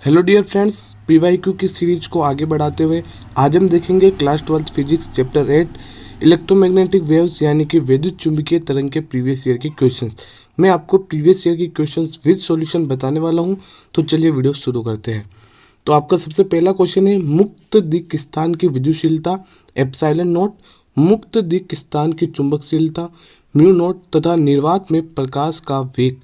Hello dear friends, PYQ की series को आगे बढ़ाते हुए आज हम देखेंगे class 12 physics chapter 8 electromagnetic waves यानी कि विद्युत चुंबकीय तरंग के प्रीवियस ईयर के क्वेश्चंस। मैं आपको प्रीवियस ईयर के क्वेश्चंस विद सॉल्यूशन बताने वाला हूं, तो चलिए वीडियो शुरू करते हैं। तो आपका सबसे पहला क्वेश्चन है, मुक्त दिक् स्थान की विद्युतशीलता एप्सिलॉन नॉट, मुक्त दिक् स्थान की चुंबकशीलता म्यू नॉट तथा निर्वात में प्रकाश का वेग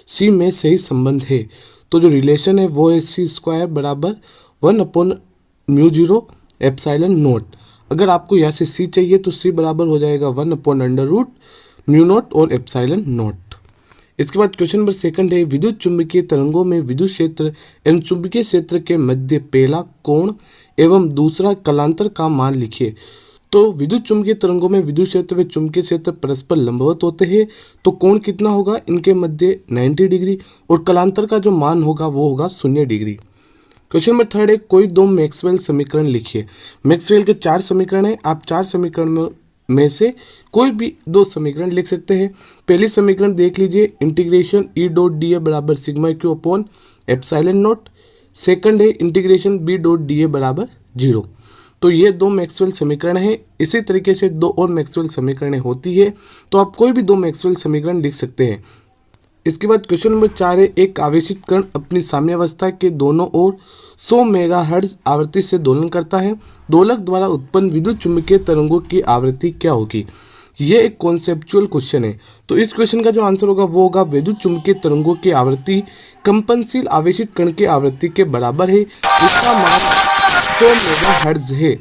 सी में सही संबंध है। तो जो रिलेशन है वो है सी स्क्वायर बराबर 1/μ0 एप्सिलॉन नॉट। अगर आपको यहाँ से सी चाहिए तो सी बराबर हो जाएगा 1/√μ0 और एप्सिलॉन नॉट। इसके बाद क्वेश्चन नंबर सेकंड है, विद्युत चुंबकीय तरंगों में विद्युत क्षेत्र एवं चुंबकीय क्षेत्र के मध्य पहला कोण एवं दूसरा कलांतर का मान लिखिए। तो विद्युत चुंबकीय तरंगों में विद्युत क्षेत्र व चुंबकीय क्षेत्र परस्पर लंबवत होते हैं, तो कोण कितना होगा इनके मध्य 90 डिग्री और कलांतर का जो मान होगा वो होगा 0 डिग्री। क्वेश्चन नंबर थर्ड है, कोई दो मैक्सवेल समीकरण लिखिए। मैक्सवेल के 4 समीकरण हैं, आप 4 समीकरण में से कोई भी 2 समीकरण लिख सकते हैं। पहली समीकरण देख लीजिए, integration E dot D A बराबर sigma Q upon epsilon naught. Second है integration B dot D A बराबर 0। तो ये 2 मैक्सवेल समीकरण हैं। इसी तरीके से 2 और मैक्सवेल समीकरणें होती है, तो आप कोई भी 2 मैक्सवेल समीकरण लिख सकते हैं। इसके बाद क्वेश्चन नंबर 4 है, एक आवेशित कण अपनी साम्यावस्था के दोनों ओर 100 मेगाहर्ट्ज आवृत्ति से दोलन करता है। दोलक द्वारा उत्पन्न विद्युत चुंबकीय तरंगों की आवृत्ति क्या होगी? ये एक कॉन्सेप्चुअल क्वेश्चन है। तो इस क्वेश्चन का जो आंसर होगा वो होगा विद्युत चुंबकीय तरंगों की आवृत्ति कंपनशील आवेशित कण की आवृत्ति के बराबर है, जिसका मान 100 मेगाहर्ट्ज है।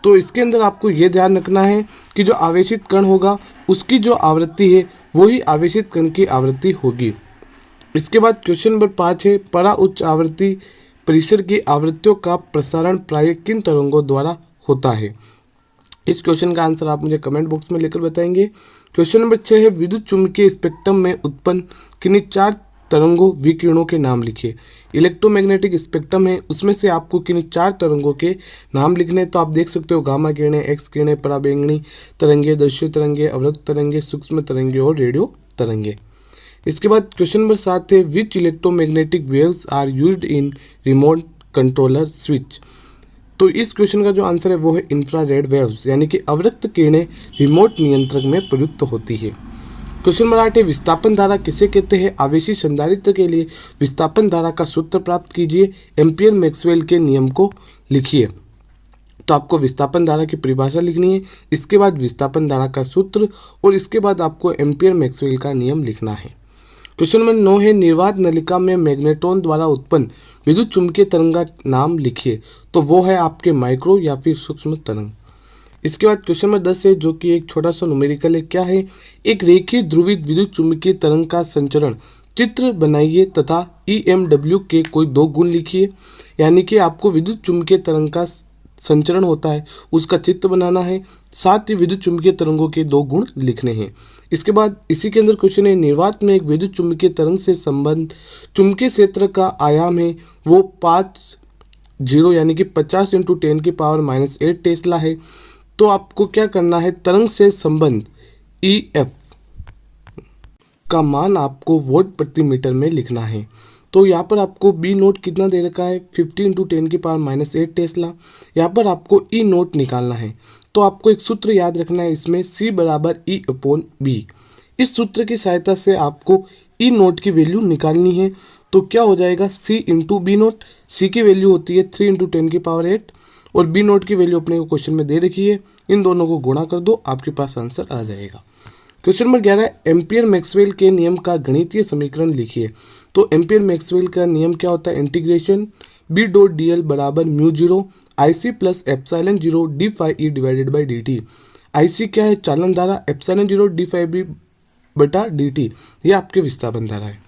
तो इसके अंदर आपको ये ध्यान रखना है कि जो आवेशित कण होगा उसकी जो आवृत्ति है वही आवेशित कण की आवृत्ति होगी। इसके बाद क्वेश्चन नंबर 5 है, परा उच्च आवृत्ति परिसर की आवृत्तियों का प्रसारण प्रायः किन तरंगों द्वारा होता है? इस क्वेश्चन का आंसर आप मुझे कमेंट बॉक्स में लेकर बताएंगे। क्वेश्चन नंबर 6 है, विद्युत चुंबकीय स्पेक्ट्रम में उत्पन्न किन्हीं 4 तरंगों विकिरणों के नाम लिखिए। इलेक्ट्रोमैग्नेटिक स्पेक्ट्रम है, उसमें से आपको किन्हीं 4 तरंगों के नाम लिखने। तो आप देख सकते हो, गामा किरणें, एक्स किरणें, पराबैंगनी तरंगे, दृश्य तरंगे, अवरक्त तरंगे, सूक्ष्म तरंगे और रेडियो तरंगे। इसके बाद क्वेश्चन नंबर 7 है, which electromagnetic waves are used in remote controller switch. तो इस क्वेश्चन का जो आंसर है वो है इंफ्रारेड वेव्स, यानी कि अवरक्त किरणें रिमोट नियंत्रक में प्रयुक्त होती है। क्वेश्चन नंबर 8 है, विस्थापन धारा किसे कहते हैं? आवेशी संधारित्र के लिए विस्थापन धारा का सूत्र प्राप्त कीजिए। एम्पियर मैक्सवेल के नियम को लिखिए। तो आपको विस्थापन धारा की परिभाषा लिखनी है, इसके बाद विस्थापन धारा का सूत्र और इसके बाद आपको एम्पियर मैक्सवेल का नियम लिखना है। क्वेश्चन नंबर 9 है, निर्वात नलिका में मैग्नेट्रॉन द्वारा उत्पन्न विद्युत चुंबकीय तरंग का नाम लिखिए। तो वो है आपके माइक्रो या फिर सूक्ष्म तरंग। इसके बाद क्वेश्चन नंबर 10 है, जो कि एक छोटा सा न्यूमेरिकल है। क्या है? एक रेखीय ध्रुवित विद्युत चुंबकीय तरंग का संचरण चित्र बनाइए तथा EMW के कोई 2 गुण लिखिए। यानी कि आपको विद्युत चुंबकीय तरंग का संचरण होता है उसका चित्र बनाना है, साथ ही विद्युत चुंबकीय तरंगों के 2 गुण लिखने हैं। इसके बाद इसी के अंदर क्वेश्चन है, निर्वात में एक विद्युत चुंबकीय तरंग से संबंध चुंबकीय क्षेत्र का आयाम है वो 50 यानी कि 50 × 10⁻⁻8 टेस्ला है। तो आपको क्या करना है, तरंग से संबंध EF का मान आपको वोल्ट प्रति मीटर में लिखना है। तो यहाँ पर आपको B नोट कितना दे रखा है, 50 × 10⁻⁻8 टेस्ला। यहाँ पर आपको E नोट निकालना है। तो आपको एक सूत्र याद रखना है, इसमें C बराबर E/B। इस सूत्र की सहायता से आपको E नोट की वैल्यू निकालनी है। तो क्या हो जाएगा, C × B नोट। C की वैल्यू होती है 3 × 10⁸ और B नोट की वैल्यू अपने को क्वेश्चन में दे रखी है। इन दोनों को गुणा कर दो, आपके पास आंसर आ जाएगा। क्वेश्चन नंबर 11, एम्पियर मैक्सवेल के नियम का गणितीय समीकरण लिखिए। तो एम्पियर मैक्सवेल का नियम क्या होता है? इंटीग्रेशन B डॉट DL बराबर μ0 IC plus epsilon 0 d∅E/dt। IC क्या है? चालन धारा। एप्सिलॉन 0 d∅B/dt ये आपके विस्थापन धारा है।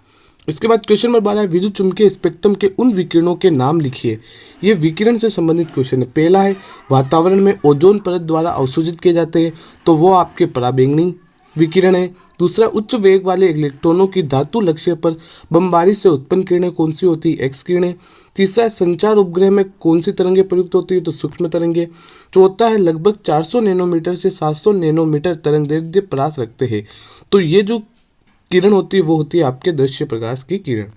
इसके बाद क्वेश्चन नंबर 12 है, विद्युत चुंबकीय स्पेक्ट्रम के उन विकिरणों के नाम लिखिए। ये विकिरण से संबंधित क्वेश्चन है। पहला है, वातावरण में ओजोन परत द्वारा अवशोषित किए जाते हैं, तो वो आपके पराबैंगनी विकिरण है। दूसरा, उच्च वेग वाले इलेक्ट्रॉनों की धातु लक्ष्य पर बमबारी से उत्पन्न किरणें कौन सी होती है? एक्स किरणें। तीसरा, संचार उपग्रह में कौन सी तरंगें प्रयुक्त होती है? तो सूक्ष्म तरंगें। चौथा है, लगभग 400 नैनोमीटर से 700 नैनोमीटर तरंग दैर्ध्य परास रखते हैं। तो ये जो किरण होती है वो होती है आपके दृश्य प्रकाश की किरण।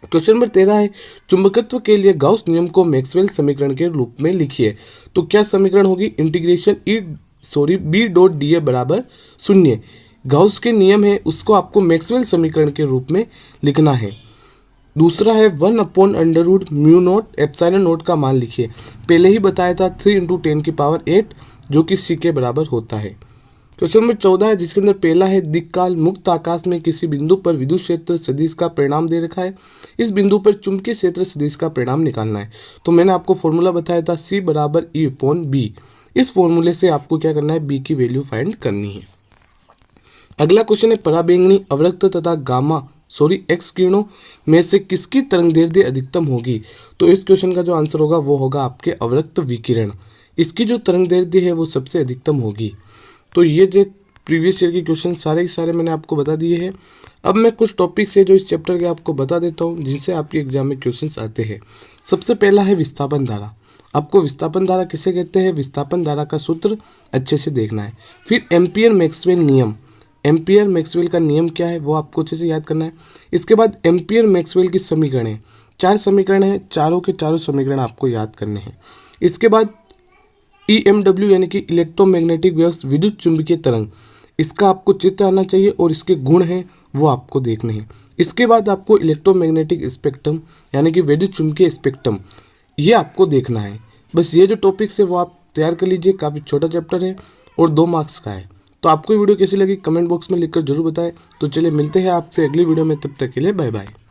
क्वेश्चन नंबर 13 है, चुंबकत्व के लिए गाउस नियम को मैक्सवेल समीकरण के रूप में लिखिए। तो क्या समीकरण होगी, integration B dot D A बराबर 0। गाउस के नियम है उसको आपको मैक्सवेल समीकरण के रूप में लिखना है। दूसरा है 1/√μ0 एप्सिलॉन नोट का मान लिखिए। पहले ही बताया था 3 × 10⁸ जो कि c के बराबर होता है। क्वेश्चन नंबर 14 है जिसके अंदर पहला है दिक्काल मुक्त आकाश में किसी बिंदु पर विद्युत क्षेत्र सदिश का परिणाम दे रखा है, इस बिंदु पर चुंबकीय क्षेत्र सदिश का परिणाम निकालना है। तो मैंने आपको फॉर्मूला बताया था C बराबर E/B। इस फॉर्मूले से आपको क्या करना है, B की वैल्यू फाइंड करनी है। अगला क्वेश्चन है पराबैंगनी अवरक्त तथा एक्स किरणों में से किसकी तरंगदैर्ध्य अधिकतम होगी। तो इस क्वेश्चन का जो आंसर होगा वो होगा आपके अवरक्त विकिरण, इसकी जो तरंगदैर्ध्य है वो सबसे अधिकतम होगी। तो ये जो प्रीवियस ईयर के क्वेश्चन सारे के सारे मैंने आपको बता दिए हैं। अब मैं कुछ टॉपिक्स है जो इस चैप्टर के आपको बता देता हूँ जिनसे आपके एग्जाम में क्वेश्चंस आते हैं। सबसे पहला है विस्थापन धारा। आपको विस्थापन धारा किसे कहते हैं, विस्थापन धारा का सूत्र अच्छे से देखना है। फिर एम्पियर मैक्सवेल नियम, एम्पियर मैक्सवेल का नियम क्या है वो आपको अच्छे से याद करना है। इसके बाद एम्पियर मैक्सवेल की समीकरण, 4 समीकरण हैं, चारों के चारों समीकरण आपको याद करने हैं। इसके बाद EMW यानी कि इलेक्ट्रोमैग्नेटिक वेव्स विद्युत चुंबकीय तरंग, इसका आपको चित्र आना चाहिए और इसके गुण हैं वो आपको देखने हैं। इसके बाद आपको इलेक्ट्रोमैग्नेटिक स्पेक्ट्रम यानी कि विद्युत चुंबकीय स्पेक्ट्रम, ये आपको देखना है। बस ये जो टॉपिक्स है वो आप तैयार कर लीजिए, काफ़ी छोटा चैप्टर है और 2 मार्क्स का है। तो आपको वीडियो कैसी लगी कमेंट बॉक्स में लिखकर जरूर बताएं। तो चलिए मिलते हैं आपसे अगली वीडियो में, तब तक के लिए बाय बाय।